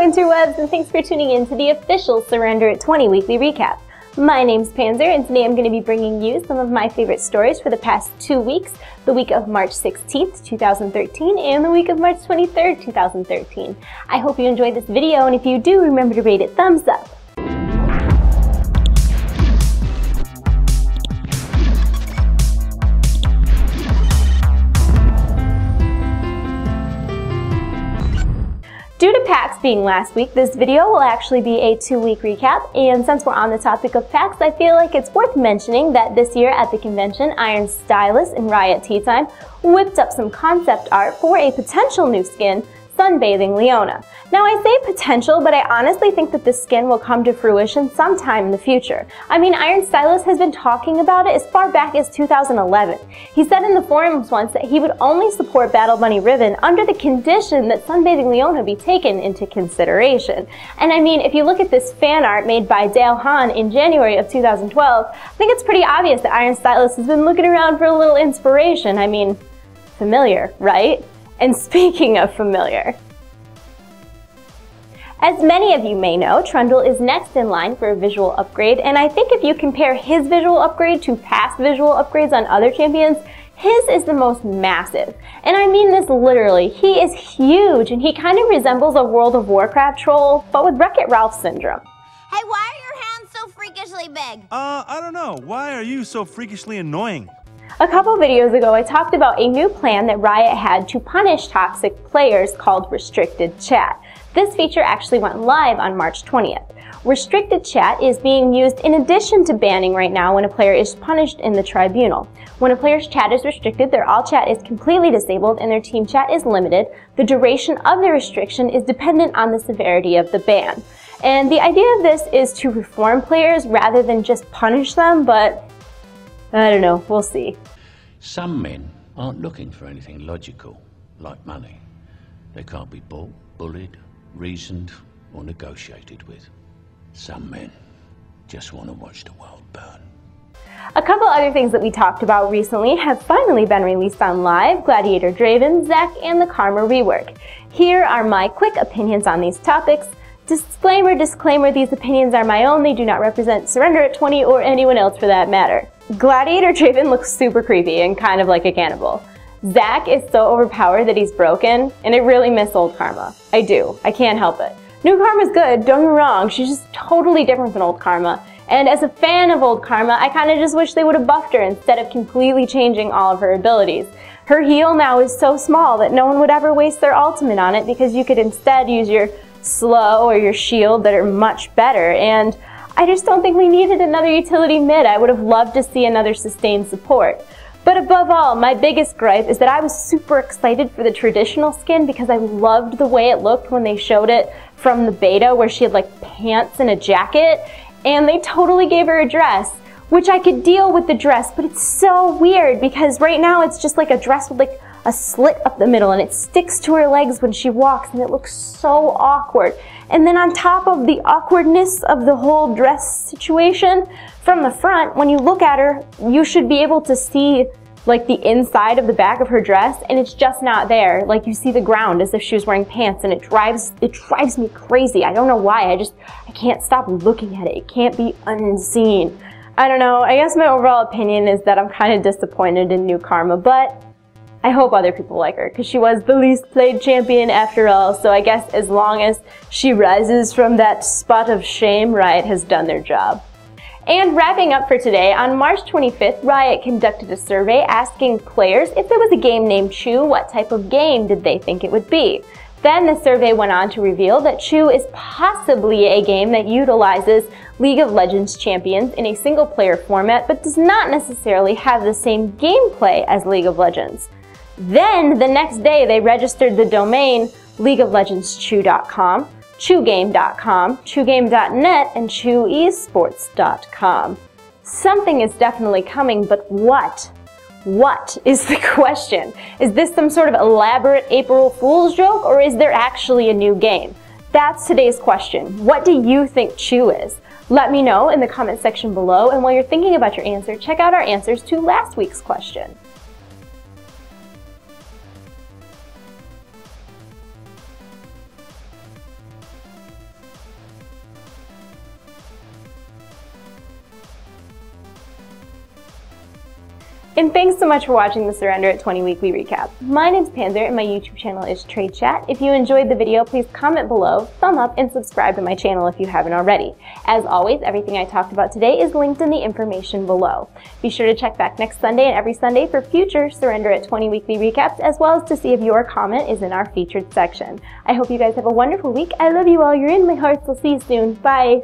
interwebs, and thanks for tuning in to the official Surrender at 20 weekly recap. My name's Panzer, and today I'm going to be bringing you some of my favorite stories for the past 2 weeks, the week of March 16th, 2013, and the week of March 23rd, 2013. I hope you enjoyed this video, and if you do, remember to rate it thumbs up. Due to PAX being last week, this video will actually be a 2-week recap, and since we're on the topic of PAX, I feel like it's worth mentioning that this year at the convention, Iron Stylist and Riot Tea Time whipped up some concept art for a potential new skin, Sunbathing Leona. Now I say potential, but I honestly think that this skin will come to fruition sometime in the future. I mean, Iron Stylist has been talking about it as far back as 2011. He said in the forums once that he would only support Battle Bunny Ribbon under the condition that Sunbathing Leona be taken into consideration. And I mean, if you look at this fan art made by Dale Hahn in January of 2012, I think it's pretty obvious that Iron Stylist has been looking around for a little inspiration. I mean, familiar, right? And speaking of familiar, as many of you may know, Trundle is next in line for a visual upgrade, and I think if you compare his visual upgrade to past visual upgrades on other champions, his is the most massive. And I mean this literally. He is huge, and he kind of resembles a World of Warcraft troll, but with Wreck-It Ralph syndrome. Hey, why are your hands so freakishly big? I don't know. Why are you so freakishly annoying? A couple videos ago, I talked about a new plan that Riot had to punish toxic players called Restricted Chat. This feature actually went live on March 20th. Restricted Chat is being used in addition to banning right now when a player is punished in the tribunal. When a player's chat is restricted, their all chat is completely disabled and their team chat is limited. The duration of the restriction is dependent on the severity of the ban. And the idea of this is to reform players rather than just punish them, but I don't know, we'll see. Some men aren't looking for anything logical, like money. They can't be bought, bullied, reasoned, or negotiated with. Some men just want to watch the world burn. A couple other things that we talked about recently have finally been released on live: Gladiator Draven, Zack, and the Karma rework. Here are my quick opinions on these topics. Disclaimer, disclaimer, these opinions are my own. They do not represent Surrender at 20 or anyone else for that matter. Gladiator Draven looks super creepy and kind of like a cannibal. Zack is so overpowered that he's broken, and I really miss old Karma. I do. I can't help it. New Karma's good, don't get me wrong, she's just totally different than old Karma. And as a fan of old Karma, I kinda just wish they would have buffed her instead of completely changing all of her abilities. Her heal now is so small that no one would ever waste their ultimate on it because you could instead use your slow or your shield that are much better, and I just don't think we needed another utility mid. I would have loved to see another sustained support. But above all, my biggest gripe is that I was super excited for the traditional skin because I loved the way it looked when they showed it from the beta where she had like pants and a jacket, and they totally gave her a dress, which I could deal with the dress, but it's so weird because right now it's just like a dress with like a slit up the middle and it sticks to her legs when she walks and it looks so awkward. And then on top of the awkwardness of the whole dress situation, from the front, when you look at her, you should be able to see like the inside of the back of her dress, and it's just not there. Like you see the ground as if she was wearing pants, and it drives me crazy. I don't know why, I can't stop looking at it. It can't be unseen. I don't know, I guess my overall opinion is that I'm kind of disappointed in New Karma, but I hope other people like her, because she was the least played champion after all, so I guess as long as she rises from that spot of shame, Riot has done their job. And wrapping up for today, on March 25th, Riot conducted a survey asking players if there was a game named Chew, what type of game did they think it would be. Then the survey went on to reveal that Chew is possibly a game that utilizes League of Legends champions in a single-player format, but does not necessarily have the same gameplay as League of Legends. Then, the next day, they registered the domain LeagueofLegendsChew.com, ChewGame.com, ChewGame.net, and ChewEsports.com. Something is definitely coming, but what? What is the question? Is this some sort of elaborate April Fool's joke, or is there actually a new game? That's today's question. What do you think Chew is? Let me know in the comment section below, and while you're thinking about your answer, check out our answers to last week's question. And thanks so much for watching the Surrender at 20 Weekly Recap. My name's Panzer and my YouTube channel is TradeChat. If you enjoyed the video, please comment below, thumb up, and subscribe to my channel if you haven't already. As always, everything I talked about today is linked in the information below. Be sure to check back next Sunday and every Sunday for future Surrender at 20 Weekly Recaps, as well as to see if your comment is in our featured section. I hope you guys have a wonderful week. I love you all. You're in my hearts. I'll see you soon. Bye.